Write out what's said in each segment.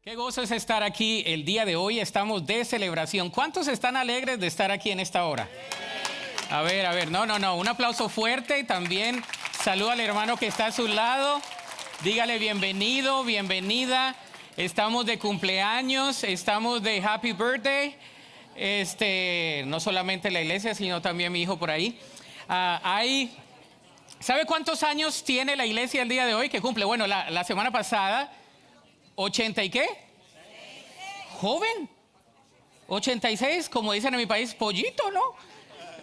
Qué gozo es estar aquí el día de hoy. Estamos de celebración. ¿Cuántos están alegres de estar aquí en esta hora? A ver. No. Un aplauso fuerte. También saluda al hermano que está a su lado. Dígale bienvenido, bienvenida. Estamos de cumpleaños, estamos de happy birthday. No solamente la iglesia, sino también mi hijo por ahí. ¿Sabe cuántos años tiene la iglesia el día de hoy que cumple? Bueno, la semana pasada, 80 y qué? Joven. 86, como dicen en mi país, pollito, ¿no?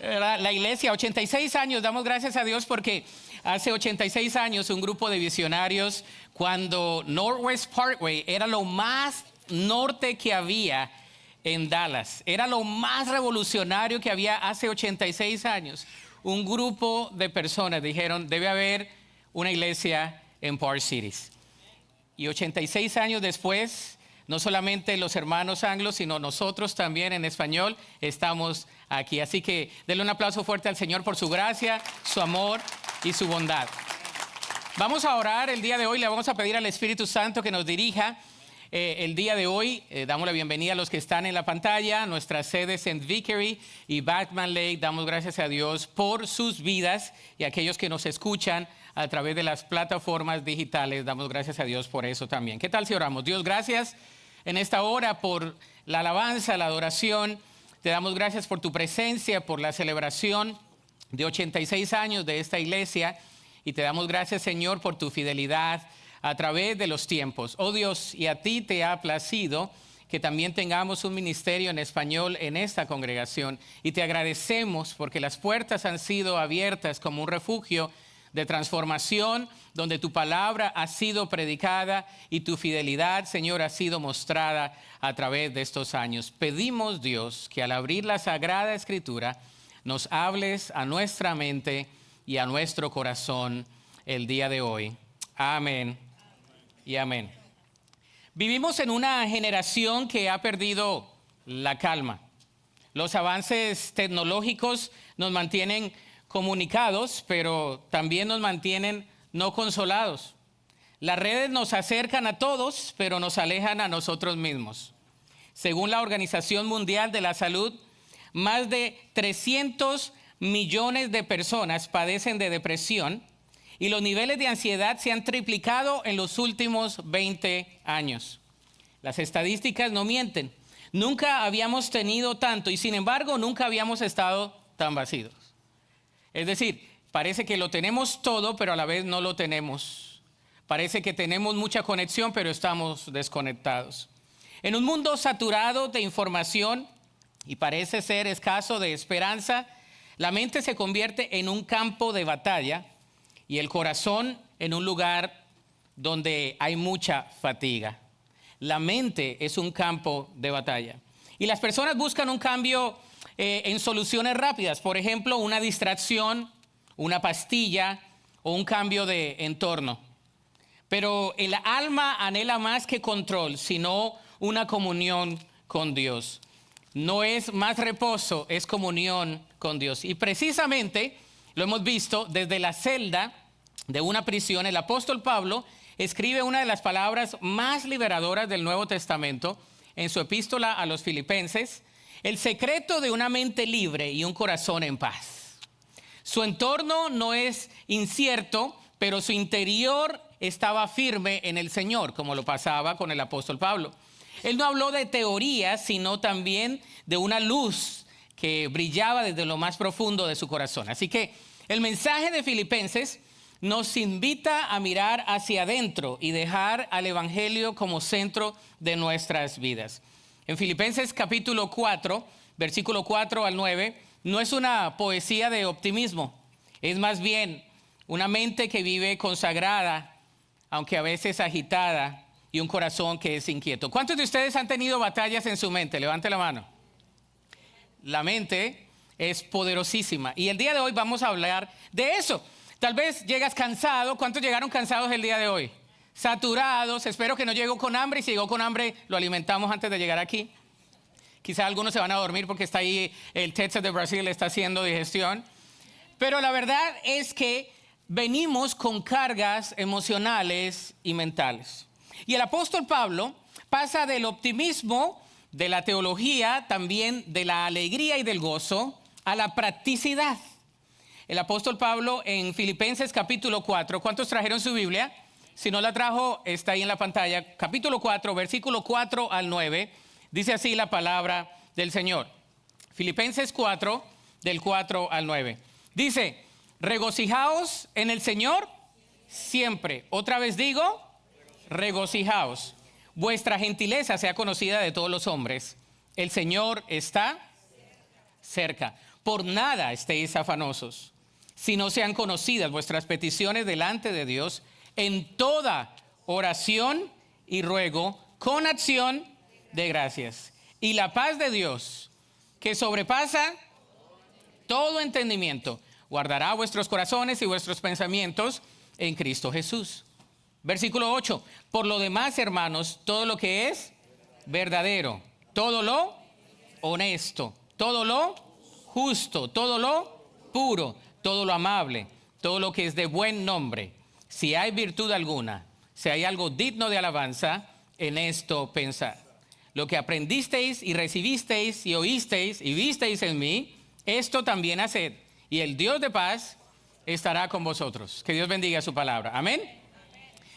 La iglesia, 86 años, damos gracias a Dios porque hace 86 años un grupo de visionarios, cuando Northwest Parkway era lo más norte que había en Dallas, era lo más revolucionario que había hace 86 años, un grupo de personas dijeron, debe haber una iglesia en Park Cities. Y 86 años después, no solamente los hermanos anglos, sino nosotros también en español estamos aquí. Así que denle un aplauso fuerte al Señor por su gracia, su amor y su bondad. Vamos a orar el día de hoy, le vamos a pedir al Espíritu Santo que nos dirija. El día de hoy damos la bienvenida a los que están en la pantalla, nuestras sedes en Vickery y Batman Lake. Damos gracias a Dios por sus vidas y a aquellos que nos escuchan a través de las plataformas digitales. Damos gracias a Dios por eso también. ¿Qué tal si oramos? Dios, gracias en esta hora por la alabanza, la adoración. Te damos gracias por tu presencia, por la celebración de 86 años de esta iglesia. Y te damos gracias, Señor, por tu fidelidad a través de los tiempos. Oh Dios, y a ti te ha placido que también tengamos un ministerio en español en esta congregación. Y te agradecemos porque las puertas han sido abiertas como un refugio de transformación, donde tu palabra ha sido predicada y tu fidelidad, Señor, ha sido mostrada a través de estos años. Pedimos, Dios, que al abrir la Sagrada Escritura, nos hables a nuestra mente y a nuestro corazón el día de hoy. Amén y amén. Vivimos en una generación que ha perdido la calma. Los avances tecnológicos nos mantienen comunicados, pero también nos mantienen no consolados. Las redes nos acercan a todos, pero nos alejan a nosotros mismos. Según la Organización Mundial de la Salud, más de 300 millones de personas padecen de depresión y los niveles de ansiedad se han triplicado en los últimos 20 años. Las estadísticas no mienten. Nunca habíamos tenido tanto y sin embargo nunca habíamos estado tan vacíos. Es decir, parece que lo tenemos todo, pero a la vez no lo tenemos. Parece que tenemos mucha conexión, pero estamos desconectados. En un mundo saturado de información y parece ser escaso de esperanza, la mente se convierte en un campo de batalla y el corazón en un lugar donde hay mucha fatiga. La mente es un campo de batalla. Y las personas buscan un cambio en soluciones rápidas. Por ejemplo, una distracción, una pastilla o un cambio de entorno. Pero el alma anhela más que control, sino una comunión con Dios. No es más reposo, es comunión con Dios. Y precisamente lo hemos visto desde la celda de una prisión. El apóstol Pablo escribe una de las palabras más liberadoras del Nuevo Testamento en su epístola a los Filipenses: el secreto de una mente libre y un corazón en paz. Su entorno no es incierto, pero su interior estaba firme en el Señor, como lo pasaba con el apóstol Pablo. Él no habló de teorías, sino también de una luz que brillaba desde lo más profundo de su corazón. Así que el mensaje de Filipenses nos invita a mirar hacia adentro y dejar al Evangelio como centro de nuestras vidas. En Filipenses capítulo 4, versículo 4 al 9, no es una poesía de optimismo, es más bien una mente que vive consagrada, aunque a veces agitada, y un corazón que es inquieto. ¿Cuántos de ustedes han tenido batallas en su mente? Levante la mano. La mente es poderosísima y el día de hoy vamos a hablar de eso. Tal vez llegas cansado. ¿Cuántos llegaron cansados el día de hoy? Saturados. Espero que no llegó con hambre, y si llegó con hambre lo alimentamos antes de llegar aquí. Quizá algunos se van a dormir porque está ahí el Texas de Brasil, está haciendo digestión. Pero la verdad es que venimos con cargas emocionales y mentales. Y el apóstol Pablo pasa del optimismo, de la teología, también de la alegría y del gozo, a la practicidad. El apóstol Pablo en Filipenses capítulo 4, ¿cuántos trajeron su Biblia? Si no la trajo, está ahí en la pantalla. Capítulo 4, versículo 4 al 9, dice así la palabra del Señor. Filipenses 4, del 4 al 9. Dice, regocijaos en el Señor siempre. Otra vez digo, regocijaos. Vuestra gentileza sea conocida de todos los hombres. El Señor está cerca. Por nada estéis afanosos, si no sean conocidas vuestras peticiones delante de Dios en toda oración y ruego con acción de gracias. Y la paz de Dios, que sobrepasa todo entendimiento, guardará vuestros corazones y vuestros pensamientos en Cristo Jesús. Versículo 8. Por lo demás, hermanos, todo lo que es verdadero, todo lo honesto, todo lo justo, todo lo puro, todo lo amable, todo lo que es de buen nombre, si hay virtud alguna, si hay algo digno de alabanza, en esto pensad. Lo que aprendisteis y recibisteis y oísteis y visteis en mí, esto también haced, y el Dios de paz estará con vosotros. Que Dios bendiga su palabra. Amén.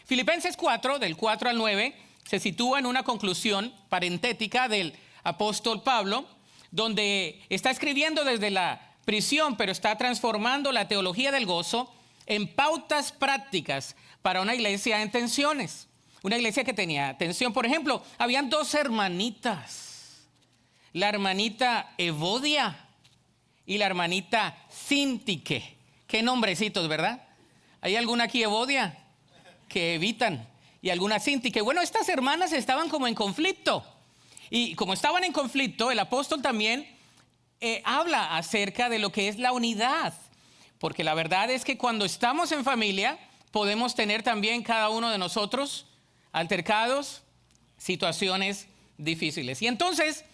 Filipenses 4, del 4 al 9, se sitúa en una conclusión parentética del apóstol Pablo, donde está escribiendo desde la prisión, pero está transformando la teología del gozo en pautas prácticas para una iglesia en tensiones. Una iglesia que tenía tensión. Por ejemplo, habían dos hermanitas. La hermanita Evodia y la hermanita Sintique. Qué nombrecitos, ¿verdad? ¿Hay alguna aquí Evodia? Que evitan. Y alguna Sintique. Bueno, estas hermanas estaban como en conflicto. Y como estaban en conflicto, el apóstol también habla acerca de lo que es la unidad. Porque la verdad es que cuando estamos en familia, podemos tener también cada uno de nosotros altercados, situaciones difíciles. Y entonces,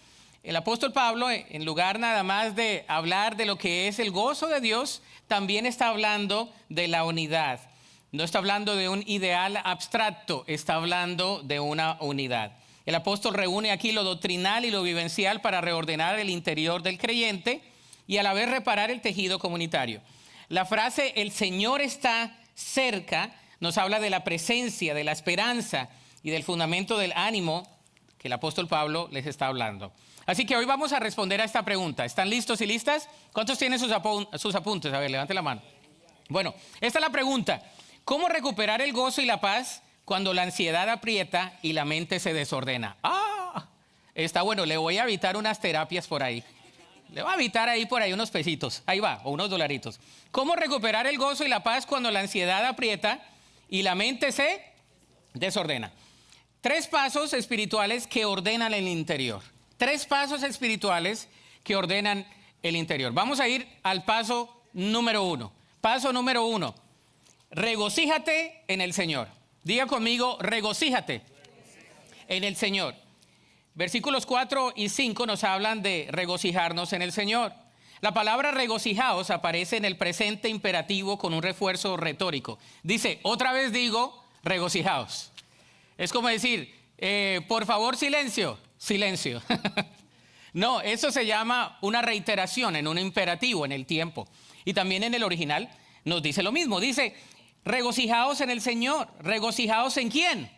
el apóstol Pablo, en lugar nada más de hablar de lo que es el gozo de Dios, también está hablando de la unidad. No está hablando de un ideal abstracto, está hablando de una unidad. El apóstol reúne aquí lo doctrinal y lo vivencial para reordenar el interior del creyente y a la vez reparar el tejido comunitario. La frase "el Señor está cerca" nos habla de la presencia, de la esperanza y del fundamento del ánimo que el apóstol Pablo les está hablando. Así que hoy vamos a responder a esta pregunta. ¿Están listos y listas? ¿Cuántos tienen sus apuntes? A ver, levante la mano. Bueno, esta es la pregunta. ¿Cómo recuperar el gozo y la paz cuando la ansiedad aprieta y la mente se desordena? Está bueno, le voy a evitar unas terapias por ahí. Le voy a evitar ahí por ahí unos pesitos. Ahí va, o unos dolaritos. ¿Cómo recuperar el gozo y la paz cuando la ansiedad aprieta y la mente se desordena? 3 pasos espirituales que ordenan el interior. 3 pasos espirituales que ordenan el interior. Vamos a ir al paso número 1. Paso número 1. Regocíjate en el Señor. Diga conmigo, regocíjate en el Señor. Versículos 4 y 5 nos hablan de regocijarnos en el Señor. La palabra regocijaos aparece en el presente imperativo con un refuerzo retórico. Dice, otra vez digo, regocijaos. Es como decir, por favor, silencio, silencio. No, eso se llama una reiteración en un imperativo en el tiempo. Y también en el original nos dice lo mismo. Dice, regocijaos en el Señor. ¿Regocijaos en quién?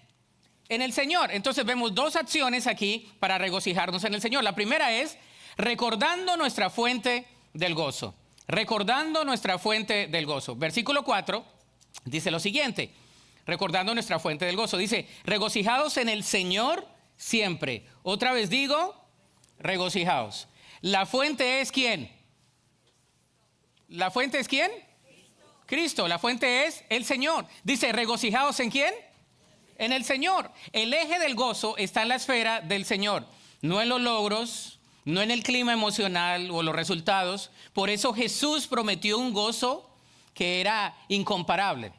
En el Señor. Entonces vemos 2 acciones aquí para regocijarnos en el Señor. La primera es recordando nuestra fuente del gozo. Recordando nuestra fuente del gozo. Versículo 4 dice lo siguiente. Recordando nuestra fuente del gozo. Dice, regocijaos en el Señor siempre. Otra vez digo, regocijaos. ¿La fuente es quién? ¿La fuente es quién? Cristo. La fuente es el Señor. Dice, regocijaos en quién? En el Señor. El eje del gozo está en la esfera del Señor, no en los logros, no en el clima emocional o los resultados. Por eso Jesús prometió un gozo que era incomparable.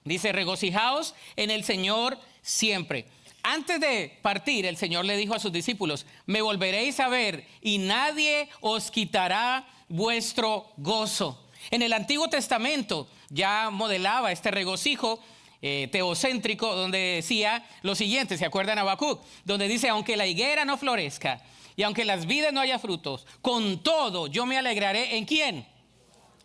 Dice, regocijaos en el Señor siempre. Antes de partir, el Señor le dijo a sus discípulos, me volveréis a ver y nadie os quitará vuestro gozo. En el Antiguo Testamento ya modelaba este regocijo teocéntrico, donde decía lo siguiente, ¿se acuerdan Habacuc? Donde dice, aunque la higuera no florezca y aunque las vides no haya frutos, con todo yo me alegraré, ¿en quién?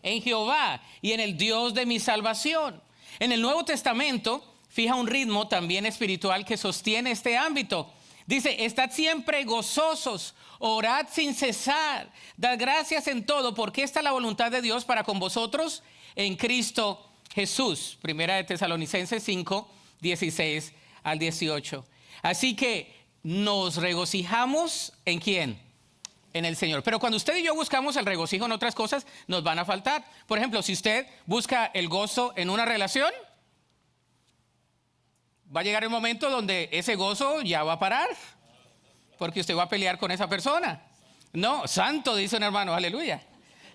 En Jehová y en el Dios de mi salvación. En el Nuevo Testamento fija un ritmo también espiritual que sostiene este ámbito. Dice, estad siempre gozosos, orad sin cesar, dad gracias en todo, porque esta es la voluntad de Dios para con vosotros en Cristo Jesús. Primera de Tesalonicenses 5, 16 al 18. Así que nos regocijamos ¿en quién? En el Señor. Pero cuando usted y yo buscamos el regocijo en otras cosas, nos van a faltar. Por ejemplo, si usted busca el gozo en una relación, va a llegar el momento donde ese gozo ya va a parar, porque usted va a pelear con esa persona. No, santo, dice un hermano, aleluya.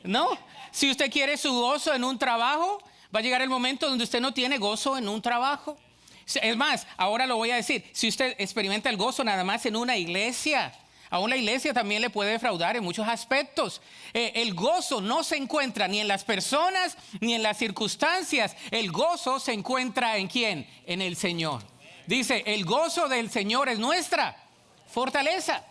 No, si usted quiere su gozo en un trabajo, va a llegar el momento donde usted no tiene gozo en un trabajo. Es más, ahora lo voy a decir, si usted experimenta el gozo nada más en una iglesia, aún la iglesia también le puede defraudar en muchos aspectos. El gozo no se encuentra ni en las personas ni en las circunstancias. El gozo se encuentra ¿en quién? En el Señor. Dice, el gozo del Señor es nuestra fortaleza.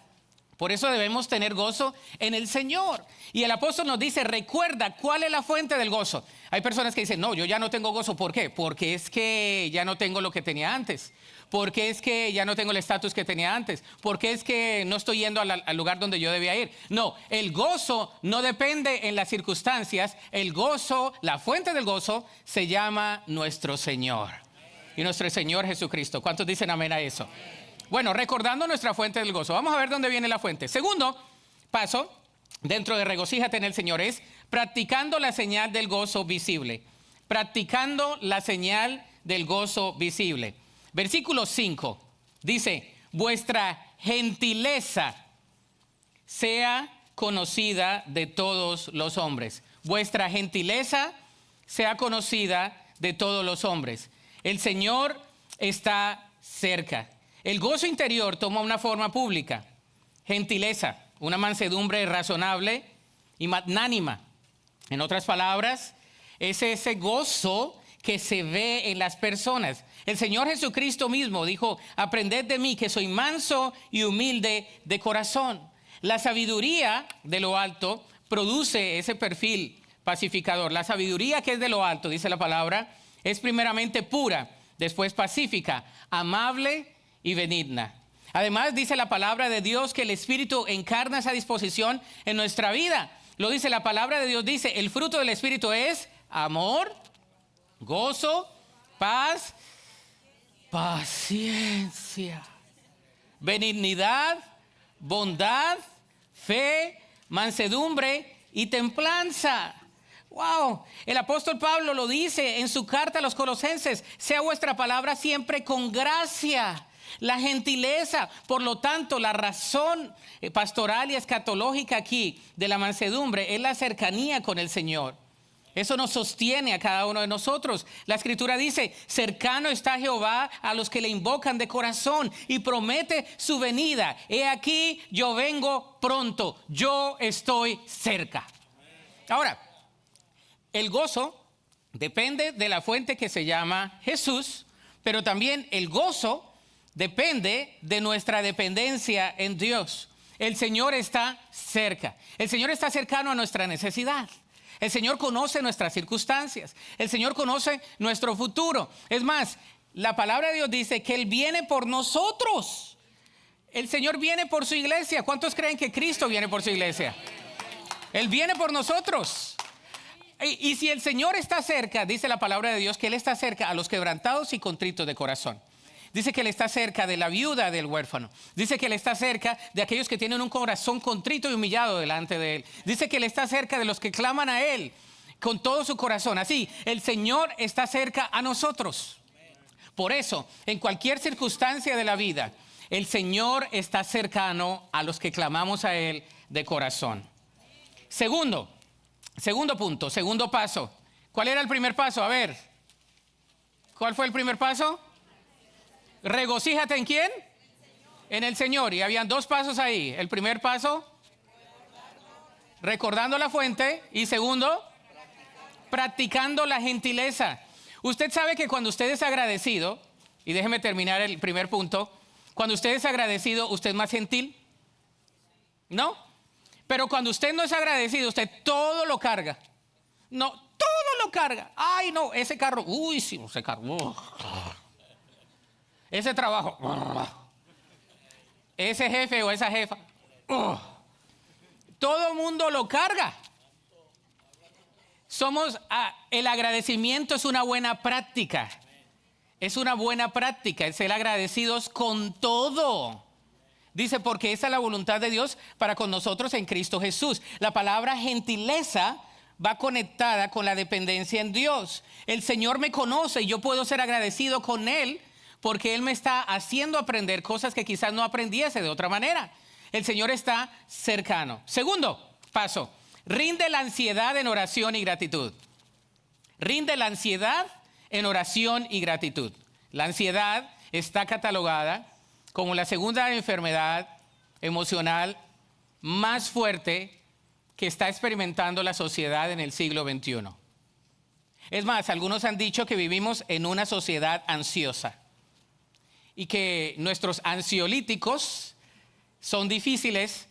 Por eso debemos tener gozo en el Señor. Y el apóstol nos dice, recuerda cuál es la fuente del gozo. Hay personas que dicen, no, yo ya no tengo gozo. ¿Por qué? Porque es que ya no tengo lo que tenía antes. Porque es que ya no tengo el estatus que tenía antes. Porque es que no estoy yendo al lugar donde yo debía ir. No, el gozo no depende en las circunstancias. El gozo, la fuente del gozo, se llama nuestro Señor. Y nuestro Señor Jesucristo. ¿Cuántos dicen amén a eso? Bueno, recordando nuestra fuente del gozo. Vamos a ver dónde viene la fuente. Segundo paso, dentro de regocíjate en el Señor, es practicando la señal del gozo visible. Practicando la señal del gozo visible. Versículo 5 dice, vuestra gentileza sea conocida de todos los hombres. Vuestra gentileza sea conocida de todos los hombres. El Señor está cerca. El gozo interior toma una forma pública. Gentileza, una mansedumbre razonable y magnánima. En otras palabras, es ese gozo que se ve en las personas. El Señor Jesucristo mismo dijo, aprended de mí que soy manso y humilde de corazón. La sabiduría de lo alto produce ese perfil pacificador. La sabiduría que es de lo alto, dice la palabra, es primeramente pura, después pacífica, amable y benigna. Además dice la palabra de Dios que el Espíritu encarna esa disposición en nuestra vida. Lo dice la palabra de Dios, dice el fruto del Espíritu es amor, gozo, paz, paciencia, benignidad, bondad, fe, mansedumbre y templanza. Wow, el apóstol Pablo lo dice en su carta a los Colosenses, sea vuestra palabra siempre con gracia. La gentileza, por lo tanto, la razón pastoral y escatológica aquí de la mansedumbre es la cercanía con el Señor. Eso nos sostiene a cada uno de nosotros. La Escritura dice, cercano está Jehová a los que le invocan de corazón y promete su venida. He aquí, yo vengo pronto, yo estoy cerca. Ahora, el gozo depende de la fuente que se llama Jesús, pero también el gozo depende de nuestra dependencia en Dios. El Señor está cerca. El Señor está cercano a nuestra necesidad. El Señor conoce nuestras circunstancias. El Señor conoce nuestro futuro. Es más, la palabra de Dios dice que Él viene por nosotros. El Señor viene por su iglesia. ¿Cuántos creen que Cristo viene por su iglesia? Él viene por nosotros. Y si el Señor está cerca, dice la palabra de Dios, que Él está cerca a los quebrantados y contritos de corazón. Dice que Él está cerca de la viuda del huérfano. Dice que Él está cerca de aquellos que tienen un corazón contrito y humillado delante de Él. Dice que Él está cerca de los que claman a Él con todo su corazón. Así, el Señor está cerca a nosotros. Por eso, en cualquier circunstancia de la vida, el Señor está cercano a los que clamamos a Él de corazón. Segundo punto, segundo paso. ¿Cuál era el primer paso? A ver, ¿cuál fue el primer paso? Regocíjate ¿en quién? En el Señor. Y habían dos pasos ahí. El primer paso, recordando la fuente. Y segundo, practicando la gentileza. Usted sabe que cuando usted es agradecido, y déjeme terminar el primer punto, cuando usted es agradecido, usted es más gentil, ¿no? Pero cuando usted no es agradecido, usted todo lo carga. No, todo lo carga. Ay, no, ese carro, uy, sí, ese carro. Ese trabajo. Ese jefe o esa jefa. Todo mundo lo carga. El agradecimiento es una buena práctica. Es una buena práctica el ser agradecidos con todo. Dice, porque esa es la voluntad de Dios para con nosotros en Cristo Jesús. La palabra gentileza va conectada con la dependencia en Dios. El Señor me conoce y yo puedo ser agradecido con Él porque Él me está haciendo aprender cosas que quizás no aprendiese de otra manera. El Señor está cercano. Segundo paso, rinde la ansiedad en oración y gratitud. Rinde la ansiedad en oración y gratitud. La ansiedad está catalogada como la segunda enfermedad emocional más fuerte que está experimentando la sociedad en el siglo XXI. Es más, algunos han dicho que vivimos en una sociedad ansiosa y que nuestros ansiolíticos son difíciles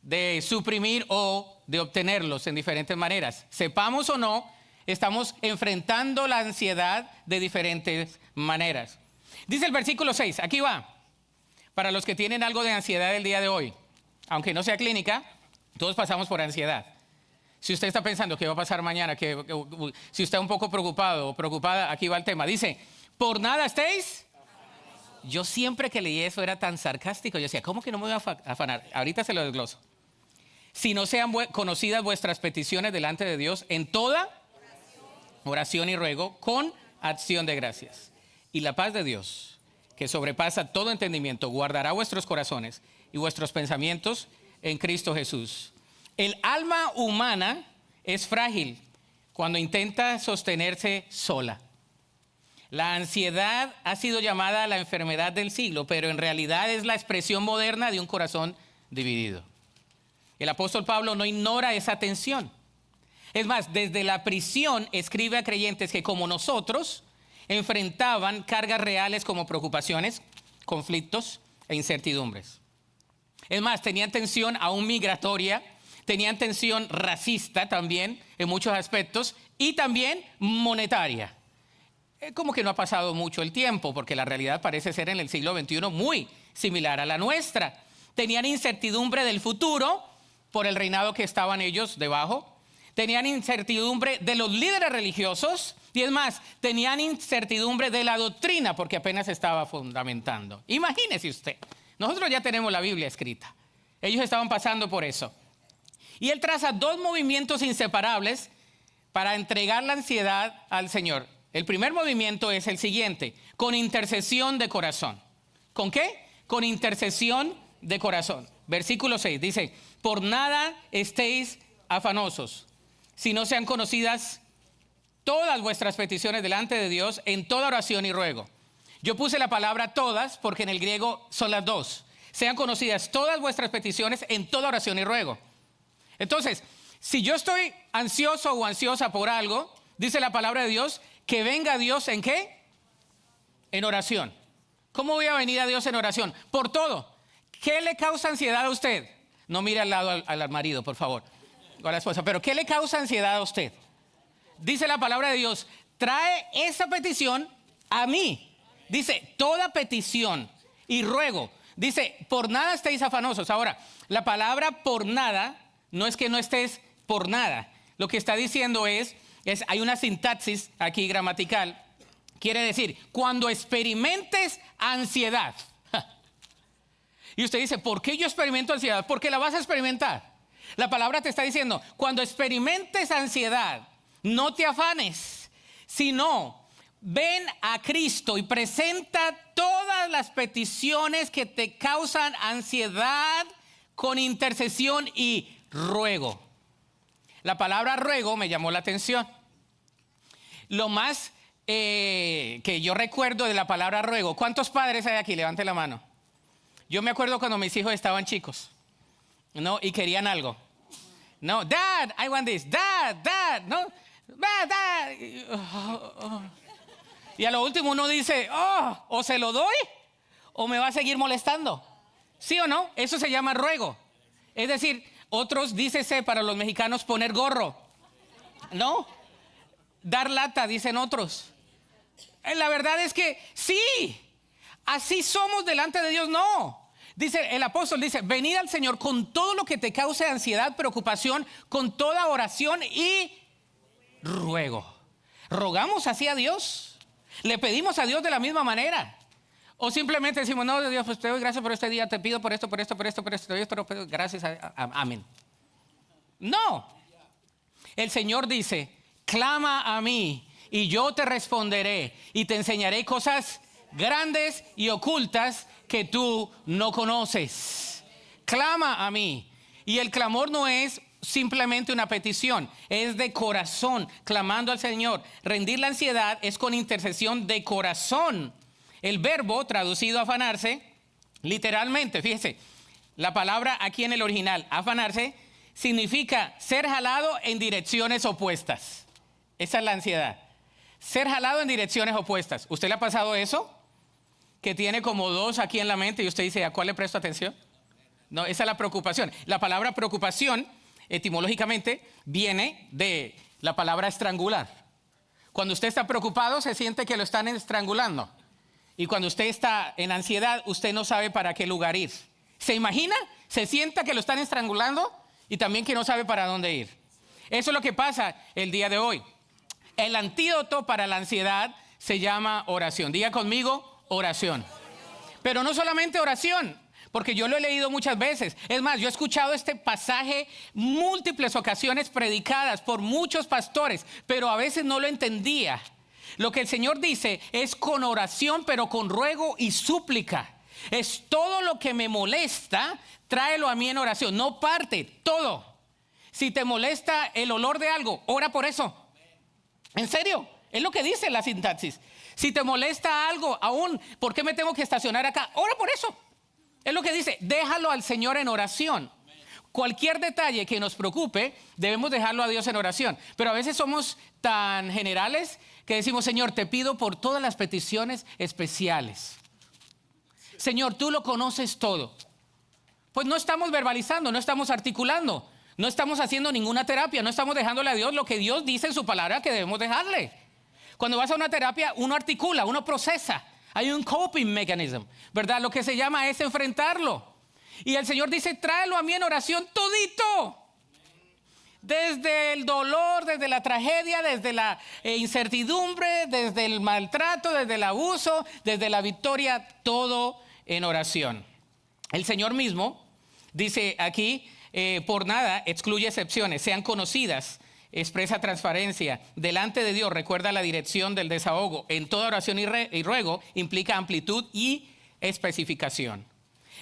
de suprimir o de obtenerlos en diferentes maneras. Sepamos o no, estamos enfrentando la ansiedad de diferentes maneras. Dice el versículo 6, aquí va. Para los que tienen algo de ansiedad el día de hoy, aunque no sea clínica, todos pasamos por ansiedad. Si usted está pensando qué va a pasar mañana, si usted está un poco preocupado o preocupada, aquí va el tema. Dice, por nada estéis. Yo siempre que leí eso era tan sarcástico. Yo decía, ¿cómo que no me voy a afanar? Ahorita se lo desgloso. Si no sean conocidas vuestras peticiones delante de Dios en toda oración y ruego con acción de gracias. Y la paz de Dios, que sobrepasa todo entendimiento, guardará vuestros corazones y vuestros pensamientos en Cristo Jesús. El alma humana es frágil cuando intenta sostenerse sola. La ansiedad ha sido llamada la enfermedad del siglo, pero en realidad es la expresión moderna de un corazón dividido. El apóstol Pablo no ignora esa tensión. Es más, desde la prisión escribe a creyentes que como nosotros enfrentaban cargas reales como preocupaciones, conflictos e incertidumbres. Es más, tenían tensión aún migratoria, tenían tensión racista también en muchos aspectos y también monetaria. Como que no ha pasado mucho el tiempo porque la realidad parece ser en el siglo XXI muy similar a la nuestra. Tenían incertidumbre del futuro por el reinado que estaban ellos debajo. Tenían incertidumbre de los líderes religiosos y es más, tenían incertidumbre de la doctrina porque apenas estaba fundamentando. Imagínese usted, nosotros ya tenemos la Biblia escrita. Ellos estaban pasando por eso. Y él traza dos movimientos inseparables para entregar la ansiedad al Señor. El primer movimiento es el siguiente, con intercesión de corazón. ¿Con qué? Con intercesión de corazón. Versículo 6 dice, por nada estéis afanosos, si no sean conocidas todas vuestras peticiones delante de Dios en toda oración y ruego. Yo puse la palabra todas porque en el griego son las dos. Sean conocidas todas vuestras peticiones en toda oración y ruego. Entonces, si yo estoy ansioso o ansiosa por algo, dice la palabra de Dios, que venga Dios ¿en qué? En oración. ¿Cómo voy a venir a Dios en oración? Por todo. ¿Qué le causa ansiedad a usted? No mire al lado al marido, por favor, o a la esposa. Pero ¿qué le causa ansiedad a usted? Dice la palabra de Dios, trae esa petición a mí. Dice, toda petición y ruego. Dice, por nada estéis afanosos. Ahora, la palabra por nada no es que no estés por nada. Lo que está diciendo hay una sintaxis aquí gramatical. Quiere decir, cuando experimentes ansiedad. Y usted dice, ¿por qué yo experimento ansiedad? Porque la vas a experimentar. La palabra te está diciendo, cuando experimentes ansiedad, no te afanes, sino ven a Cristo y presenta todas las peticiones que te causan ansiedad con intercesión y ruego. La palabra ruego me llamó la atención. Lo más que yo recuerdo de la palabra ruego, ¿cuántos padres hay aquí? Levante la mano. Yo me acuerdo cuando mis hijos estaban chicos, ¿no? Y querían algo. No, Dad, I want this. Dad, no. Dad. Y a lo último uno dice, oh, o se lo doy o me va a seguir molestando. ¿Sí o no? Eso se llama ruego. Es decir, otros, dícese para los mexicanos, poner gorro. ¿No? Dar lata, dicen otros. La verdad es que sí, así somos delante de Dios. No. Dice el apóstol, dice, venid al Señor con todo lo que te cause ansiedad, preocupación, con toda oración y ruego. ¿Rogamos así a Dios? ¿Le pedimos a Dios de la misma manera? ¿O simplemente decimos, no, Dios, pues te doy gracias por este día, te pido por esto, por esto, por esto, por esto, te doy esto, gracias, amén? No. El Señor dice, clama a mí y yo te responderé y te enseñaré cosas grandes y ocultas que tú no conoces. Clama a mí. Y el clamor no es simplemente una petición, es de corazón, clamando al Señor. Rendir la ansiedad es con intercesión de corazón. El verbo traducido afanarse, literalmente, fíjese, la palabra aquí en el original, afanarse, significa ser jalado en direcciones opuestas. Esa es la ansiedad. Ser jalado en direcciones opuestas. ¿Usted le ha pasado eso? Que tiene como dos aquí en la mente y usted dice, ¿a cuál le presto atención? No, esa es la preocupación. La palabra preocupación, etimológicamente, viene de la palabra estrangular. Cuando usted está preocupado, se siente que lo están estrangulando. Y cuando usted está en ansiedad, usted no sabe para qué lugar ir. ¿Se imagina? Se sienta que lo están estrangulando y también que no sabe para dónde ir. Eso es lo que pasa el día de hoy. El antídoto para la ansiedad se llama oración. Diga conmigo, oración. Pero no solamente oración, porque yo lo he leído muchas veces. Es más, yo he escuchado este pasaje múltiples ocasiones predicadas por muchos pastores, pero a veces no lo entendía. Lo que el Señor dice es con oración, pero con ruego y súplica. Es todo lo que me molesta, tráelo a mí en oración. No parte, todo. Si te molesta el olor de algo, ora por eso. En serio, es lo que dice la sintaxis. Si te molesta algo, aún, ¿por qué me tengo que estacionar acá? Ora por eso. Es lo que dice, déjalo al Señor en oración. Cualquier detalle que nos preocupe, debemos dejarlo a Dios en oración. Pero a veces somos tan generales que decimos, Señor, te pido por todas las peticiones especiales. Señor, tú lo conoces todo. Pues no estamos verbalizando, no estamos articulando, no estamos haciendo ninguna terapia, no estamos dejándole a Dios lo que Dios dice en su palabra que debemos dejarle. Cuando vas a una terapia, uno articula, uno procesa. Hay un coping mechanism, ¿verdad? Lo que se llama es enfrentarlo. Y el Señor dice, tráelo a mí en oración todito. Desde el dolor, desde la tragedia, desde la incertidumbre, desde el maltrato, desde el abuso, desde la victoria, todo en oración. El Señor mismo dice aquí, por nada excluye excepciones, sean conocidas, expresa transparencia. Delante de Dios recuerda la dirección del desahogo. En toda oración y ruego implica amplitud y especificación.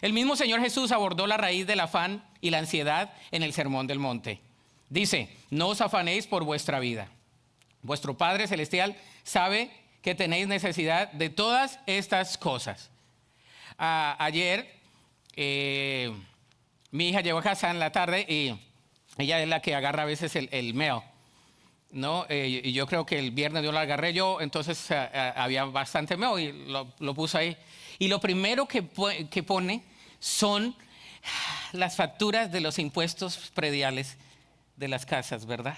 El mismo Señor Jesús abordó la raíz del afán y la ansiedad en el Sermón del Monte. Dice, no os afanéis por vuestra vida. Vuestro Padre Celestial sabe que tenéis necesidad de todas estas cosas. Ayer mi hija llegó a casa en la tarde y ella es la que agarra a veces el mail, ¿no? Y yo creo que el viernes yo lo agarré yo, entonces había bastante mail y lo puse ahí. Y lo primero que pone son las facturas de los impuestos prediales de las casas, ¿verdad?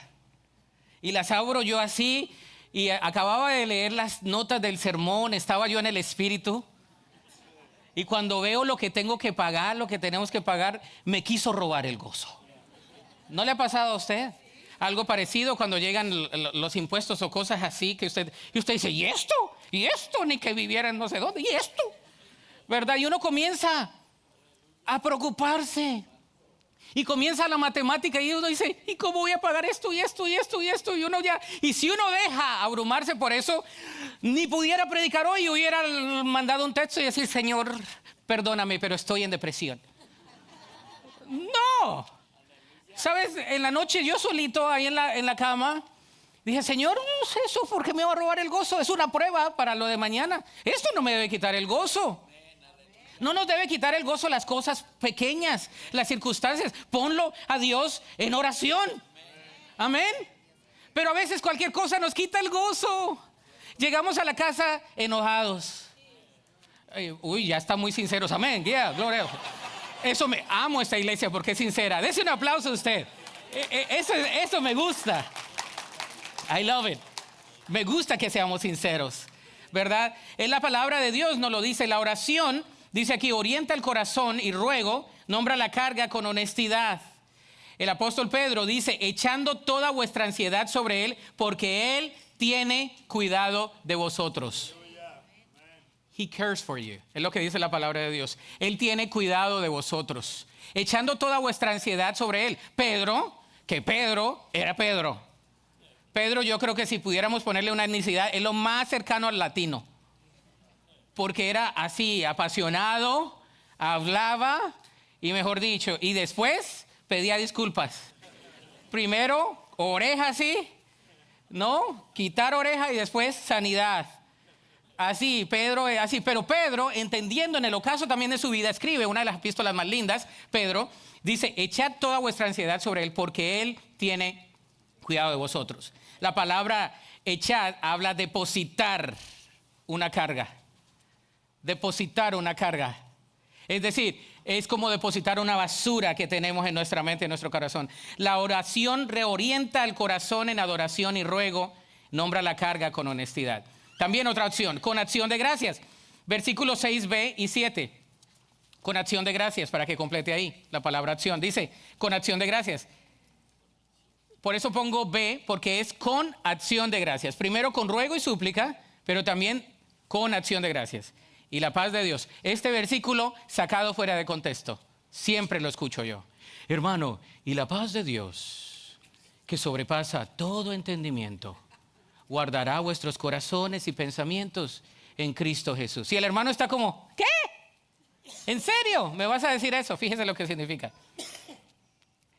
Y las abro yo así y acababa de leer las notas del sermón, estaba yo en el espíritu. Y cuando veo lo que tengo que pagar, lo que tenemos que pagar, me quiso robar el gozo. ¿No le ha pasado a usted algo parecido cuando llegan los impuestos o cosas así que usted dice, ¿y esto? ¿Y esto? Ni que viviera en no sé dónde. ¿Y esto? ¿Verdad? Y uno comienza a preocuparse. Y comienza la matemática y uno dice, ¿y cómo voy a pagar esto y esto y esto y esto? Y uno ya, y si uno deja abrumarse por eso, ni pudiera predicar hoy, hubiera mandado un texto y decir, Señor, perdóname, pero estoy en depresión. No. ¿Sabes? En la noche yo solito ahí en la cama, dije, Señor, no sé eso, ¿por qué me va a robar el gozo? Es una prueba para lo de mañana. Esto no me debe quitar el gozo. No nos debe quitar el gozo las cosas pequeñas, las circunstancias. Ponlo a Dios en oración. Amén. Pero a veces cualquier cosa nos quita el gozo. Llegamos a la casa enojados. Uy, ya están muy sinceros. Amén. Yeah, gloria. Eso me amo esta iglesia porque es sincera. Dese un aplauso a usted. Eso me gusta. I love it. Me gusta que seamos sinceros, ¿verdad? En la palabra de Dios nos lo dice. La oración, dice aquí, orienta el corazón y ruego, nombra la carga con honestidad. El apóstol Pedro dice, echando toda vuestra ansiedad sobre él, porque él tiene cuidado de vosotros. He cares for you. Es lo que dice la palabra de Dios. Él tiene cuidado de vosotros. Echando toda vuestra ansiedad sobre él. Pedro era Pedro. Pedro, yo creo que si pudiéramos ponerle una etnicidad, es lo más cercano al latino. Porque era así, apasionado, hablaba y mejor dicho, y después pedía disculpas. Primero, oreja así, ¿no? Quitar oreja y después sanidad. Así, Pedro es así. Pero Pedro, entendiendo en el ocaso también de su vida, escribe una de las epístolas más lindas. Pedro dice, echad toda vuestra ansiedad sobre él porque él tiene cuidado de vosotros. La palabra echad habla de depositar una carga. Depositar una carga. Es decir, es como depositar una basura que tenemos en nuestra mente, en nuestro corazón. La oración reorienta el corazón en adoración y ruego, nombra la carga con honestidad. También otra opción, con acción de gracias. Versículos 6b y 7. Con acción de gracias, para que complete ahí la palabra acción. Dice, con acción de gracias. Por eso pongo B, porque es con acción de gracias. Primero con ruego y súplica, pero también con acción de gracias. Y la paz de Dios. Este versículo sacado fuera de contexto. Siempre lo escucho yo. Hermano, y la paz de Dios, que sobrepasa todo entendimiento, guardará vuestros corazones y pensamientos en Cristo Jesús. Y el hermano está como, ¿qué? ¿En serio? ¿Me vas a decir eso? Fíjese lo que significa.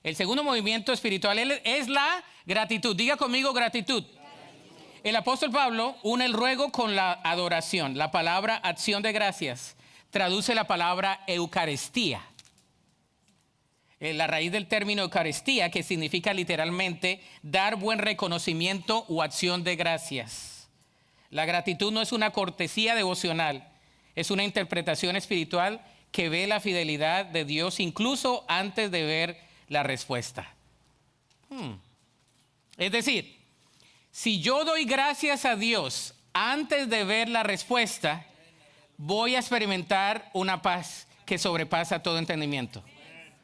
El segundo movimiento espiritual es la gratitud. Diga conmigo gratitud. El apóstol Pablo une el ruego con la adoración. La palabra acción de gracias traduce la palabra eucaristía. La raíz del término eucaristía, que significa literalmente dar buen reconocimiento o acción de gracias. La gratitud no es una cortesía devocional, es una interpretación espiritual que ve la fidelidad de Dios incluso antes de ver la respuesta. Es decir, si yo doy gracias a Dios antes de ver la respuesta, voy a experimentar una paz que sobrepasa todo entendimiento.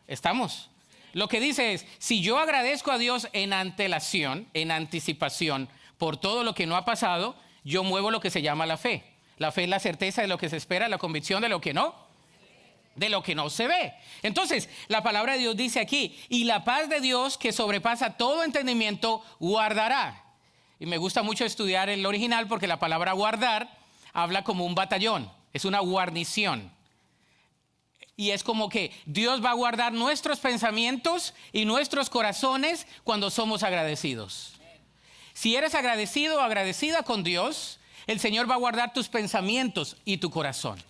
¿Estamos? Lo que dice es, si yo agradezco a Dios en antelación, en anticipación, por todo lo que no ha pasado, yo muevo lo que se llama la fe. La fe es la certeza de lo que se espera, la convicción de lo que no se ve. Entonces, la palabra de Dios dice aquí, y la paz de Dios que sobrepasa todo entendimiento, guardará. Y me gusta mucho estudiar el original porque la palabra guardar habla como un batallón, es una guarnición. Y es como que Dios va a guardar nuestros pensamientos y nuestros corazones cuando somos agradecidos. Si eres agradecido o agradecida con Dios, el Señor va a guardar tus pensamientos y tu corazón.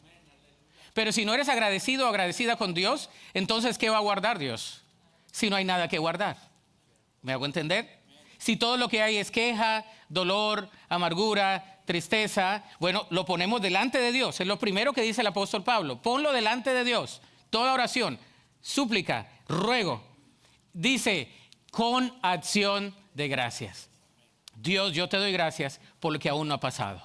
Pero si no eres agradecido o agradecida con Dios, entonces ¿qué va a guardar Dios? Si no hay nada que guardar. ¿Me hago entender? Si todo lo que hay es queja, dolor, amargura, tristeza, bueno, lo ponemos delante de Dios. Es lo primero que dice el apóstol Pablo. Ponlo delante de Dios. Toda oración, súplica, ruego. Dice, con acción de gracias. Dios, yo te doy gracias por lo que aún no ha pasado.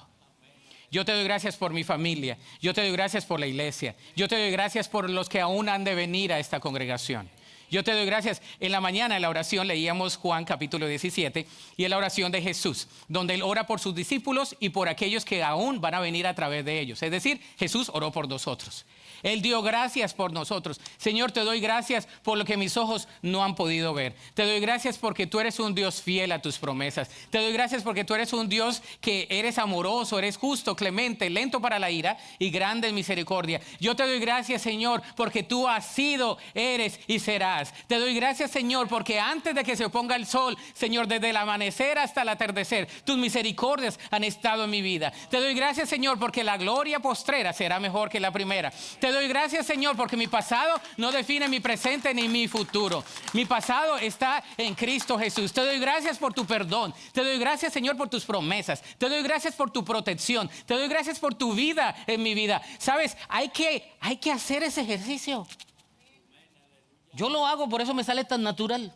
Yo te doy gracias por mi familia. Yo te doy gracias por la iglesia. Yo te doy gracias por los que aún han de venir a esta congregación. Yo te doy gracias. En la mañana en la oración leíamos Juan capítulo 17 y en la oración de Jesús, donde él ora por sus discípulos y por aquellos que aún van a venir a través de ellos. Es decir, Jesús oró por nosotros. Él dio gracias por nosotros. Señor, te doy gracias por lo que mis ojos no han podido ver. Te doy gracias porque tú eres un Dios fiel a tus promesas. Te doy gracias porque tú eres un Dios que eres amoroso, eres justo, clemente, lento para la ira y grande en misericordia. Yo te doy gracias, Señor, porque tú has sido, eres y serás. Te doy gracias, Señor, porque antes de que se ponga el sol, Señor, desde el amanecer hasta el atardecer, tus misericordias han estado en mi vida. Te doy gracias, Señor, porque la gloria postrera será mejor que la primera. Te Te doy gracias, Señor, porque mi pasado no define mi presente ni mi futuro. Mi pasado está en Cristo Jesús. Te doy gracias por tu perdón. Te doy gracias, Señor, por tus promesas. Te doy gracias por tu protección. Te doy gracias por tu vida en mi vida. ¿Sabes? Hay que hacer ese ejercicio. Yo lo hago, por eso me sale tan natural.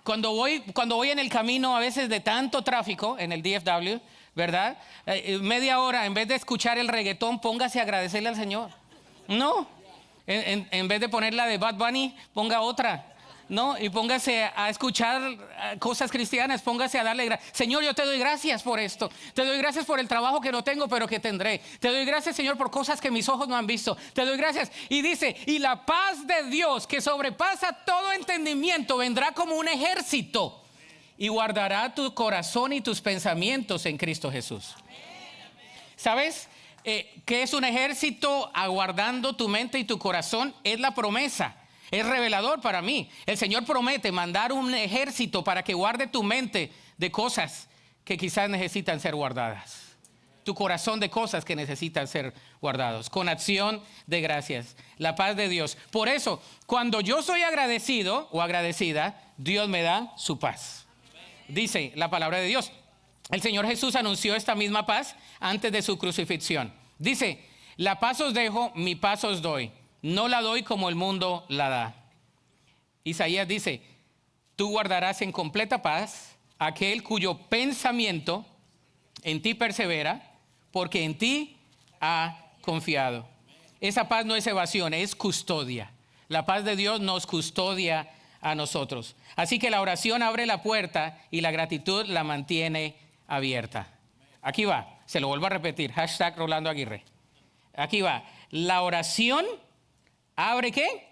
Cuando voy en el camino a veces de tanto tráfico en el DFW, ¿verdad? Media hora, en vez de escuchar el reggaetón, póngase a agradecerle al Señor. No, en vez de poner la de Bad Bunny, ponga otra. No, y póngase a escuchar cosas cristianas, póngase a darle gracias. Señor, yo te doy gracias por esto. Te doy gracias por el trabajo que no tengo, pero que tendré. Te doy gracias, Señor, por cosas que mis ojos no han visto. Te doy gracias. Y dice, y la paz de Dios, que sobrepasa todo entendimiento, vendrá como un ejército y guardará tu corazón y tus pensamientos en Cristo Jesús. ¿Sabes qué es un ejército aguardando tu mente y tu corazón? Es la promesa. Es revelador para mí. El Señor promete mandar un ejército para que guarde tu mente de cosas que quizás necesitan ser guardadas. Tu corazón de cosas que necesitan ser guardados. Con acción de gracias. La paz de Dios. Por eso, cuando yo soy agradecido o agradecida, Dios me da su paz. Dice la palabra de Dios. El Señor Jesús anunció esta misma paz antes de su crucifixión. Dice, la paz os dejo, mi paz os doy. No la doy como el mundo la da. Isaías dice, tú guardarás en completa paz aquel cuyo pensamiento en ti persevera, porque en ti ha confiado. Esa paz no es evasión, es custodia. La paz de Dios nos custodia a nosotros. Así que la oración abre la puerta y la gratitud la mantiene abierta. Aquí va, se lo vuelvo a repetir, hashtag Rolando Aguirre. Aquí va, la oración ¿abre qué?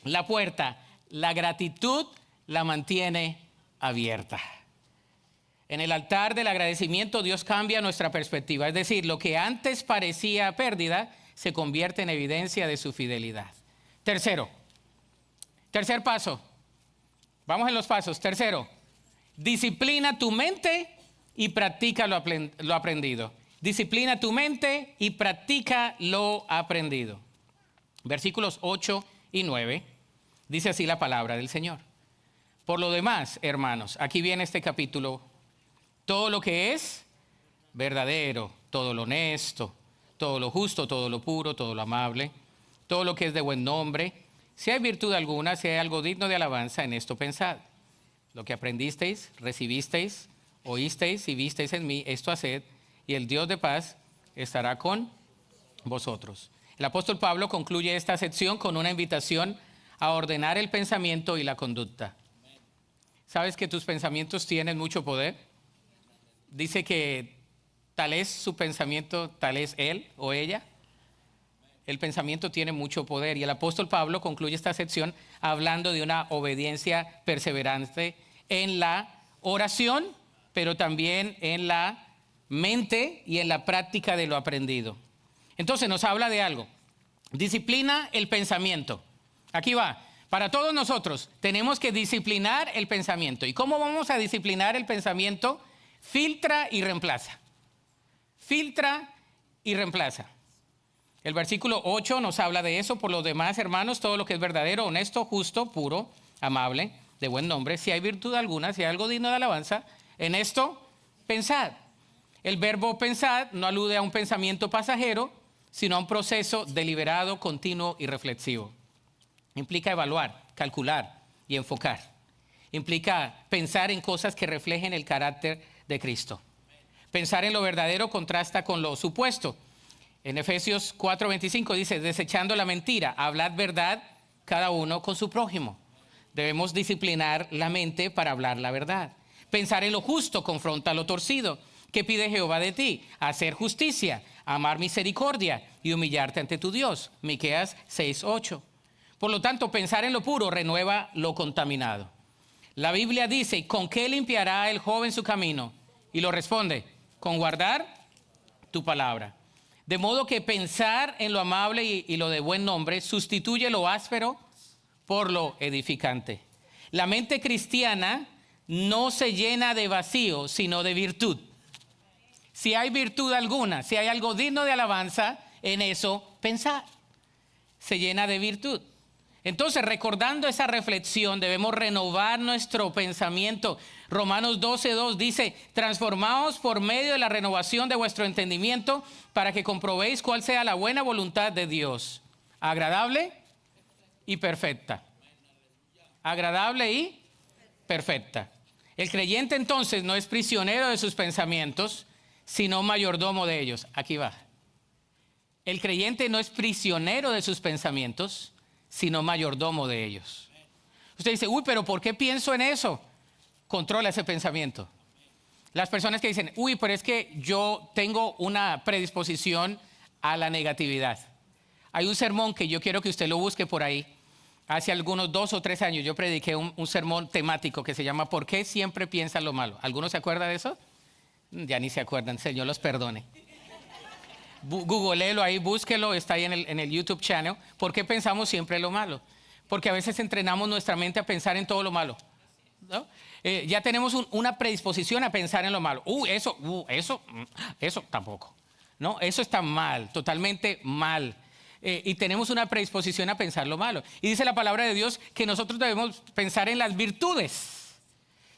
La puerta. La gratitud la mantiene abierta. En el altar del agradecimiento Dios cambia nuestra perspectiva. Es decir, lo que antes parecía pérdida se convierte en evidencia de su fidelidad. Tercer paso. Vamos en los pasos. Tercero, disciplina tu mente y practica lo aprendido. Disciplina tu mente y practica lo aprendido. Versículos 8 y 9, dice así la palabra del Señor. Por lo demás, hermanos, aquí viene este capítulo, todo lo que es verdadero, todo lo honesto, todo lo justo, todo lo puro, todo lo amable, todo lo que es de buen nombre, si hay virtud alguna, si hay algo digno de alabanza, en esto pensad. Lo que aprendisteis, recibisteis, oísteis y visteis en mí, esto haced, y el Dios de paz estará con vosotros. El apóstol Pablo concluye esta sección con una invitación a ordenar el pensamiento y la conducta. ¿Sabes que tus pensamientos tienen mucho poder? Dice que tal es su pensamiento, tal es él o ella. El pensamiento tiene mucho poder y el apóstol Pablo concluye esta sección hablando de una obediencia perseverante en la oración, pero también en la mente y en la práctica de lo aprendido. Entonces nos habla de algo. Disciplina el pensamiento. Aquí va. Para todos nosotros tenemos que disciplinar el pensamiento. ¿Y cómo vamos a disciplinar el pensamiento? Filtra y reemplaza. Filtra y reemplaza. El versículo 8 nos habla de eso. Por lo demás, hermanos, todo lo que es verdadero, honesto, justo, puro, amable, de buen nombre, si hay virtud alguna, si hay algo digno de alabanza, en esto pensad. El verbo pensad no alude a un pensamiento pasajero, sino a un proceso deliberado, continuo y reflexivo. Implica evaluar, calcular y enfocar. Implica pensar en cosas que reflejen el carácter de Cristo. Pensar en lo verdadero contrasta con lo supuesto. En Efesios 4:25 dice, desechando la mentira, hablad verdad cada uno con su prójimo. Debemos disciplinar la mente para hablar la verdad. Pensar en lo justo confronta lo torcido. ¿Qué pide Jehová de ti? Hacer justicia, amar misericordia y humillarte ante tu Dios. Miqueas 6:8. Por lo tanto, pensar en lo puro renueva lo contaminado. La Biblia dice, ¿con qué limpiará el joven su camino? Y lo responde, con guardar tu palabra. De modo que pensar en lo amable y lo de buen nombre sustituye lo áspero por lo edificante. La mente cristiana no se llena de vacío, sino de virtud. Si hay virtud alguna, si hay algo digno de alabanza, en eso pensar. Se llena de virtud. Entonces, recordando esa reflexión, debemos renovar nuestro pensamiento. Romanos 12:2 dice, transformaos por medio de la renovación de vuestro entendimiento para que comprobéis cuál sea la buena voluntad de Dios, agradable y perfecta. Agradable y perfecta. El creyente entonces no es prisionero de sus pensamientos, sino mayordomo de ellos. Aquí va. El creyente no es prisionero de sus pensamientos, sino mayordomo de ellos. Usted dice, uy, pero ¿por qué pienso en eso? Controla ese pensamiento. Las personas que dicen, uy, pero es que yo tengo una predisposición a la negatividad. Hay un sermón que yo quiero que usted lo busque por ahí. Hace algunos 2 o 3 años yo prediqué un sermón temático que se llama ¿Por qué siempre piensan lo malo? ¿Alguno se acuerda de eso? Ya ni se acuerdan, Señor los perdone. Googleelo ahí, búsquelo, está ahí en el YouTube channel. ¿Por qué pensamos siempre lo malo? Porque a veces entrenamos nuestra mente a pensar en todo lo malo, ¿no? Ya tenemos una predisposición a pensar en lo malo. Eso tampoco. No, eso está mal, totalmente mal. Y tenemos una predisposición a pensar lo malo. Y dice la palabra de Dios que nosotros debemos pensar en las virtudes.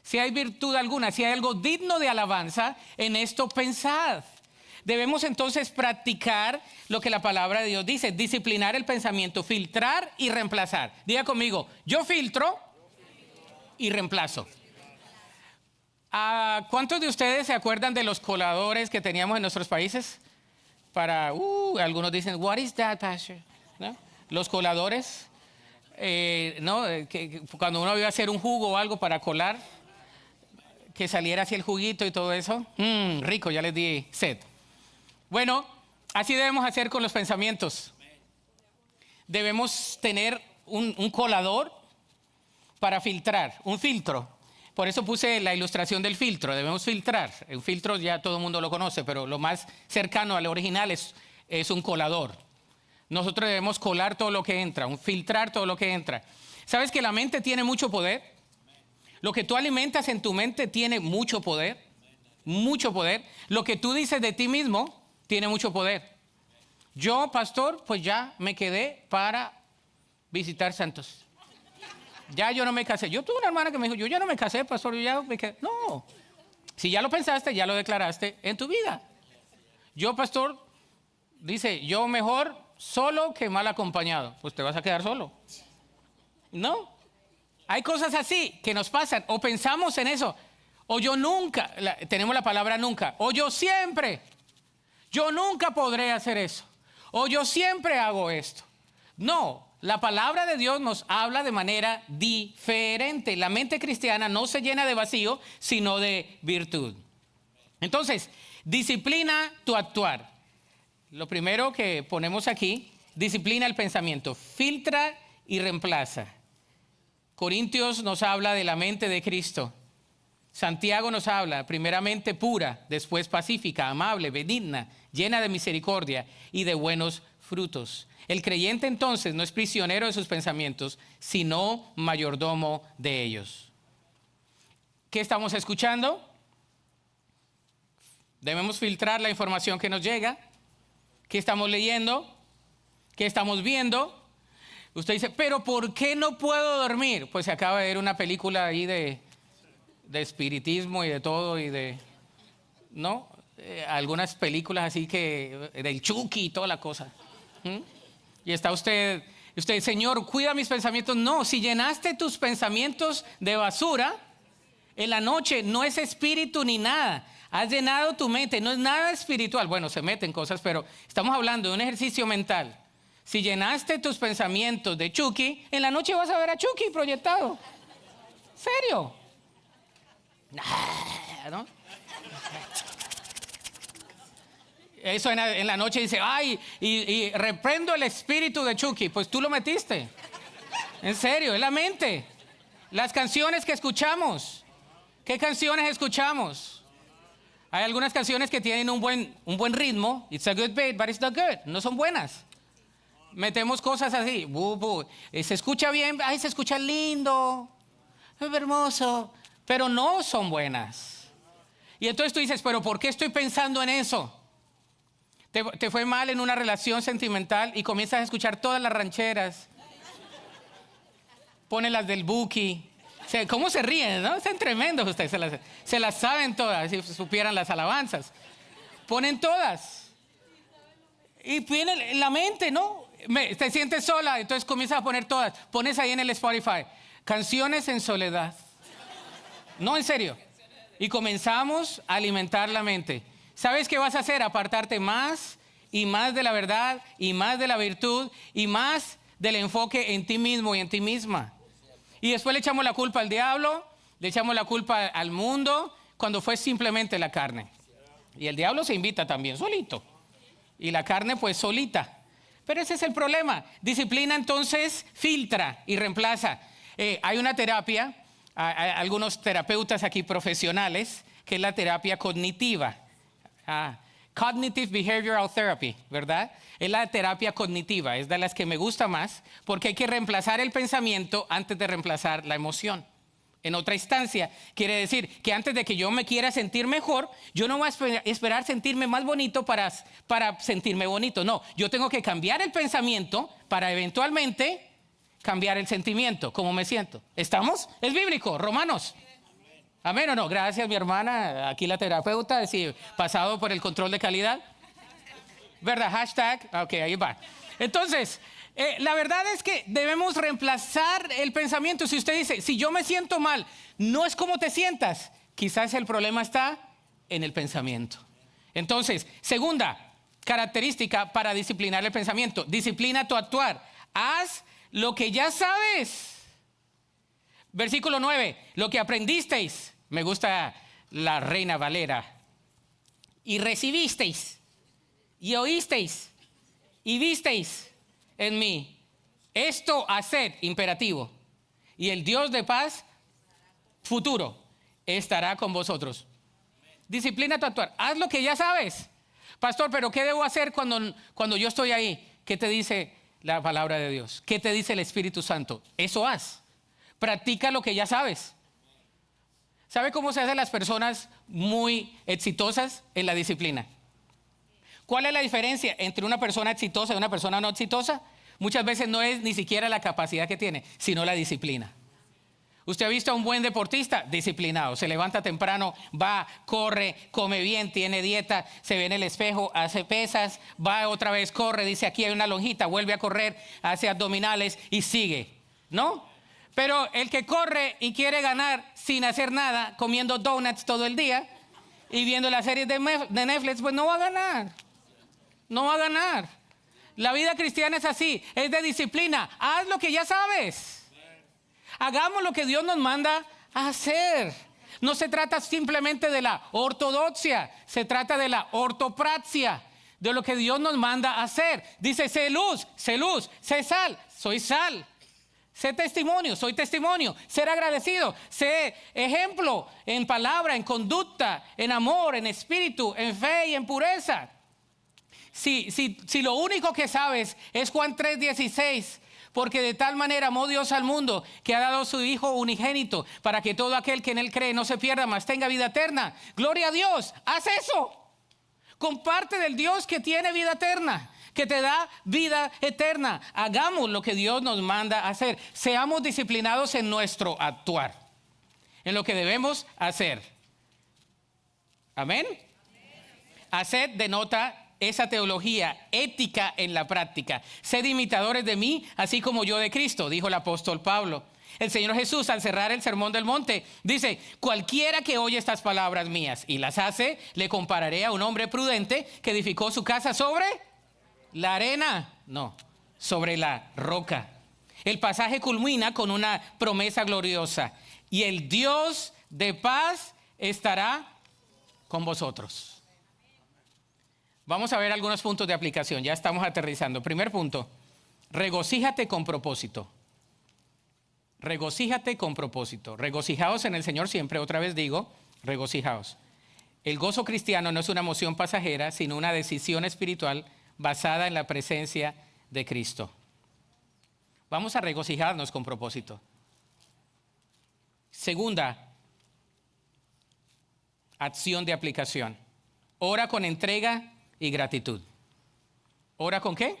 Si hay virtud alguna, si hay algo digno de alabanza, en esto pensad. Debemos entonces practicar lo que la palabra de Dios dice, disciplinar el pensamiento, filtrar y reemplazar. Diga conmigo, yo filtro y reemplazo. ¿Cuántos de ustedes se acuerdan de los coladores que teníamos en nuestros países? Algunos dicen, what is that, pastor? ¿No? Los coladores, ¿no? Que cuando uno iba a hacer un jugo o algo para colar, que saliera así el juguito y todo eso. Rico, ya les di sed. Bueno, así debemos hacer con los pensamientos. Debemos tener un colador para filtrar, un filtro. Por eso puse la ilustración del filtro. Debemos filtrar. El filtro ya todo el mundo lo conoce, pero lo más cercano al original es un colador. Nosotros debemos colar todo lo que entra, filtrar todo lo que entra. ¿Sabes que la mente tiene mucho poder? Lo que tú alimentas en tu mente tiene mucho poder. Mucho poder. Lo que tú dices de ti mismo tiene mucho poder. Yo, pastor, pues ya me quedé para visitar santos. Ya yo no me casé. Yo tuve una hermana que me dijo, yo ya no me casé, pastor, yo ya me quedé. No. Si ya lo pensaste, ya lo declaraste en tu vida. Yo, pastor, dice, yo mejor solo que mal acompañado. Pues te vas a quedar solo. No. Hay cosas así que nos pasan. O pensamos en eso. O yo nunca, tenemos la palabra nunca. O yo siempre. Yo nunca podré hacer eso. O yo siempre hago esto. No, la palabra de Dios nos habla de manera diferente. La mente cristiana no se llena de vacío, sino de virtud. Entonces, disciplina tu actuar. Lo primero que ponemos aquí, disciplina el pensamiento, filtra y reemplaza. Corintios nos habla de la mente de Cristo. Santiago nos habla, primeramente pura, después pacífica, amable, benigna, llena de misericordia y de buenos frutos. El creyente entonces no es prisionero de sus pensamientos, sino mayordomo de ellos. ¿Qué estamos escuchando? Debemos filtrar la información que nos llega. ¿Qué estamos leyendo? ¿Qué estamos viendo? Usted dice, pero ¿por qué no puedo dormir? Pues se acaba de ver una película ahí de espiritismo y de todo y de, ¿no? Algunas películas así que del Chucky y toda la cosa. Y está usted, Señor, cuida mis pensamientos. No, si llenaste tus pensamientos de basura, en la noche no es espíritu ni nada. Has llenado tu mente, no es nada espiritual. Bueno, se meten cosas, pero estamos hablando de un ejercicio mental. Si llenaste tus pensamientos de Chucky, en la noche vas a ver a Chucky proyectado. ¿Serio? ¿No? Eso en la noche dice, ay, y reprendo el espíritu de Chucky. Pues tú lo metiste. En serio, es la mente. Las canciones que escuchamos. ¿Qué canciones escuchamos? Hay algunas canciones que tienen un buen ritmo. It's a good beat, but it's not good. No son buenas. Metemos cosas así. Se escucha bien, ay, se escucha lindo. Es hermoso. Pero no son buenas. Y entonces tú dices, pero ¿por qué estoy pensando en eso? Te fue mal en una relación sentimental y comienzas a escuchar todas las rancheras. Ponen las del Buki. ¿Cómo se ríen, no? Están tremendos ustedes. Se las saben todas, si supieran las alabanzas. Ponen todas. Y viene en la mente, ¿no? Te sientes sola, entonces comienzas a poner todas. Pones ahí en el Spotify, canciones en soledad. No, en serio. Y comenzamos a alimentar la mente. ¿Sabes qué vas a hacer? Apartarte más y más de la verdad y más de la virtud y más del enfoque en ti mismo y en ti misma. Y después le echamos la culpa al diablo, le echamos la culpa al mundo, cuando fue simplemente la carne. Y el diablo se invita también solito. Y la carne pues solita. Pero ese es el problema. Disciplina entonces filtra y reemplaza. Hay una terapia, hay algunos terapeutas aquí profesionales, que es la terapia cognitiva. Cognitive Behavioral Therapy, ¿verdad? Es la terapia cognitiva, es de las que me gusta más, porque hay que reemplazar el pensamiento antes de reemplazar la emoción. En otra instancia, quiere decir que antes de que yo me quiera sentir mejor, yo no voy a esperar sentirme más bonito para sentirme bonito. No, yo tengo que cambiar el pensamiento para eventualmente cambiar el sentimiento, cómo me siento. ¿Estamos? Es bíblico, Romanos. ¿Amén o no? Gracias, mi hermana, aquí la terapeuta, sí, pasado por el control de calidad. ¿Verdad? Hashtag, ok, ahí va. Entonces, la verdad es que debemos reemplazar el pensamiento. Si usted dice, si yo me siento mal, no es como te sientas, quizás el problema está en el pensamiento. Entonces, segunda característica para disciplinar el pensamiento, disciplina tu actuar. Haz lo que ya sabes. Versículo 9, lo que aprendisteis. Me gusta la Reina Valera. Y recibisteis, y oísteis, y visteis en mí. Esto haced, imperativo. Y el Dios de paz, futuro, estará con vosotros. Disciplina tu actuar. Haz lo que ya sabes. Pastor, pero ¿qué debo hacer cuando yo estoy ahí? ¿Qué te dice la palabra de Dios? ¿Qué te dice el Espíritu Santo? Eso haz. Practica lo que ya sabes. ¿Sabe cómo se hacen las personas muy exitosas en la disciplina? ¿Cuál es la diferencia entre una persona exitosa y una persona no exitosa? Muchas veces no es ni siquiera la capacidad que tiene, sino la disciplina. Usted ha visto a un buen deportista disciplinado, se levanta temprano, va, corre, come bien, tiene dieta, se ve en el espejo, hace pesas, va otra vez, corre, dice aquí hay una lonjita, vuelve a correr, hace abdominales y sigue, ¿no? Pero el que corre y quiere ganar sin hacer nada, comiendo donuts todo el día y viendo las series de Netflix, pues no va a ganar. No va a ganar. La vida cristiana es así, es de disciplina. Haz lo que ya sabes. Hagamos lo que Dios nos manda a hacer. No se trata simplemente de la ortodoxia, se trata de la ortopraxia, de lo que Dios nos manda a hacer. Dice, sé luz, sé sal, soy sal. Sé testimonio, soy testimonio. Ser agradecido, sé ejemplo en palabra, en conducta, en amor, en espíritu, en fe y en pureza. Si lo único que sabes es Juan 3:16, porque de tal manera amó Dios al mundo que ha dado a su Hijo unigénito para que todo aquel que en él cree no se pierda, mas tenga vida eterna. Gloria a Dios, haz eso. Comparte del Dios que tiene vida eterna, que te da vida eterna. Hagamos lo que Dios nos manda a hacer. Seamos disciplinados en nuestro actuar, en lo que debemos hacer. Amén. Hacer denota esa teología ética en la práctica. Sed imitadores de mí, así como yo de Cristo, dijo el apóstol Pablo. El Señor Jesús, al cerrar el sermón del monte, dice, cualquiera que oye estas palabras mías y las hace, le compararé a un hombre prudente que edificó su casa sobre la arena, no, sobre la roca. El pasaje culmina con una promesa gloriosa. Y el Dios de paz estará con vosotros. Vamos a ver algunos puntos de aplicación. Ya estamos aterrizando. Primer punto, regocíjate con propósito. Regocíjate con propósito. Regocijaos en el Señor siempre. Otra vez digo, regocijaos. El gozo cristiano no es una emoción pasajera, sino una decisión espiritual basada en la presencia de Cristo. Vamos a regocijarnos con propósito. Segunda, acción de aplicación. Ora con entrega y gratitud. ¿Ora con qué?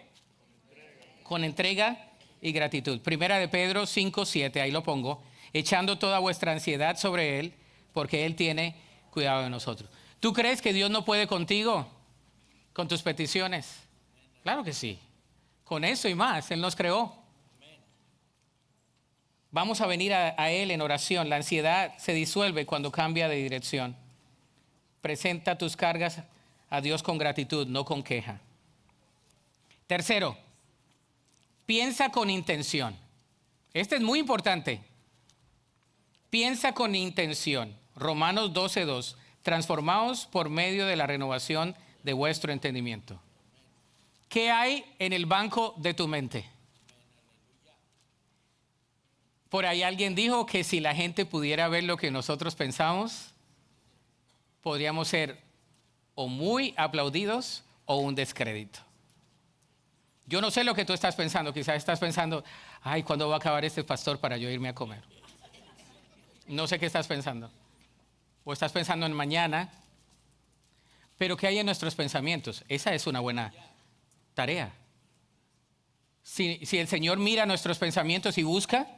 Con entrega y gratitud. Primera de Pedro 5:7, ahí lo pongo. Echando toda vuestra ansiedad sobre Él, porque Él tiene cuidado de nosotros. ¿Tú crees que Dios no puede contigo? Con tus peticiones. Claro que sí. Con eso y más, Él nos creó. Vamos a venir a Él en oración. La ansiedad se disuelve cuando cambia de dirección. Presenta tus cargas a Dios con gratitud, no con queja. Tercero, piensa con intención. Este es muy importante. Piensa con intención. Romanos 12:2. Transformaos por medio de la renovación de vuestro entendimiento. ¿Qué hay en el banco de tu mente? Por ahí alguien dijo que si la gente pudiera ver lo que nosotros pensamos, podríamos ser o muy aplaudidos o un descrédito. Yo no sé lo que tú estás pensando. Quizás estás pensando, ay, ¿cuándo va a acabar este pastor para yo irme a comer? No sé qué estás pensando. O estás pensando en mañana. Pero ¿qué hay en nuestros pensamientos? Esa es una buena tarea. Si el Señor mira nuestros pensamientos y busca,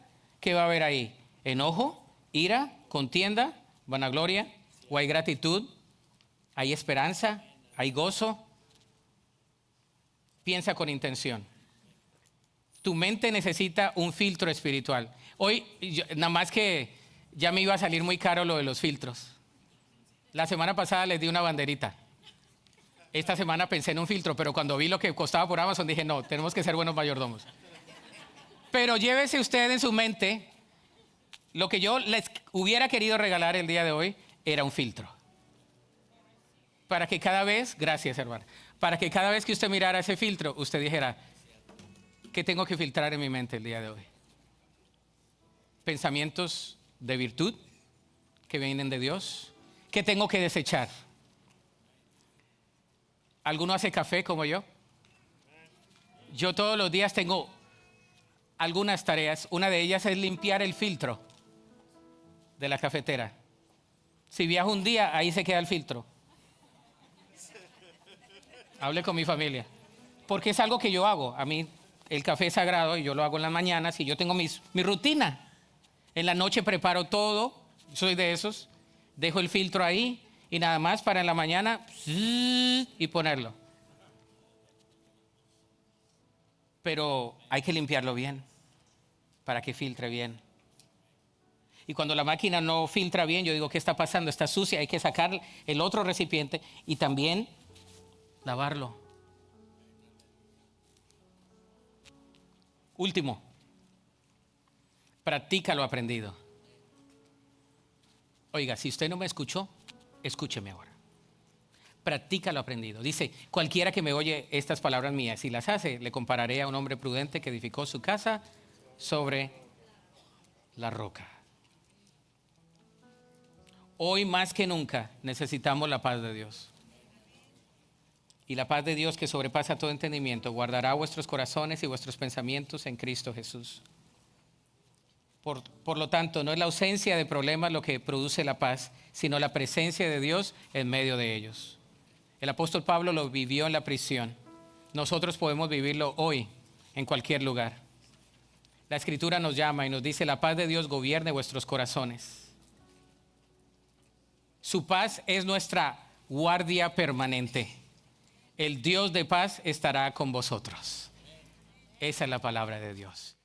¿qué va a haber ahí? ¿Enojo? ¿Ira? ¿Contienda? ¿Vanagloria? ¿O hay gratitud? ¿Hay esperanza? ¿Hay gozo? Piensa con intención. Tu mente necesita un filtro espiritual. Hoy, nada más que ya me iba a salir muy caro lo de los filtros. La semana pasada les di una banderita. Esta semana pensé en un filtro, pero cuando vi lo que costaba por Amazon dije, no, tenemos que ser buenos mayordomos. Pero llévese usted en su mente, lo que yo les hubiera querido regalar el día de hoy era un filtro. Para que cada vez, gracias hermano, para que cada vez que usted mirara ese filtro, usted dijera, ¿qué tengo que filtrar en mi mente el día de hoy? Pensamientos de virtud que vienen de Dios. ¿Qué tengo que desechar? ¿Alguno hace café como yo? Yo todos los días tengo algunas tareas. Una de ellas es limpiar el filtro de la cafetera. Si viajo un día, ahí se queda el filtro. Hable con mi familia. Porque es algo que yo hago. A mí el café es sagrado y yo lo hago en las mañanas y yo tengo mi rutina. En la noche preparo todo, soy de esos. Dejo el filtro ahí y nada más para en la mañana y ponerlo. Pero hay que limpiarlo bien para que filtre bien. Y cuando la máquina no filtra bien, yo digo, ¿qué está pasando? Está sucia, hay que sacar el otro recipiente y también lavarlo. Último, practica lo aprendido. Oiga, si usted no me escuchó, escúcheme ahora. Practica lo aprendido. Dice, cualquiera que me oye estas palabras mías y las hace, le compararé a un hombre prudente que edificó su casa sobre la roca. Hoy más que nunca necesitamos la paz de Dios. Y la paz de Dios que sobrepasa todo entendimiento guardará vuestros corazones y vuestros pensamientos en Cristo Jesús. Por lo tanto, no es la ausencia de problemas lo que produce la paz, sino la presencia de Dios en medio de ellos. El apóstol Pablo lo vivió en la prisión. Nosotros podemos vivirlo hoy en cualquier lugar. La Escritura nos llama y nos dice, la paz de Dios gobierne vuestros corazones. Su paz es nuestra guardia permanente. El Dios de paz estará con vosotros. Esa es la palabra de Dios.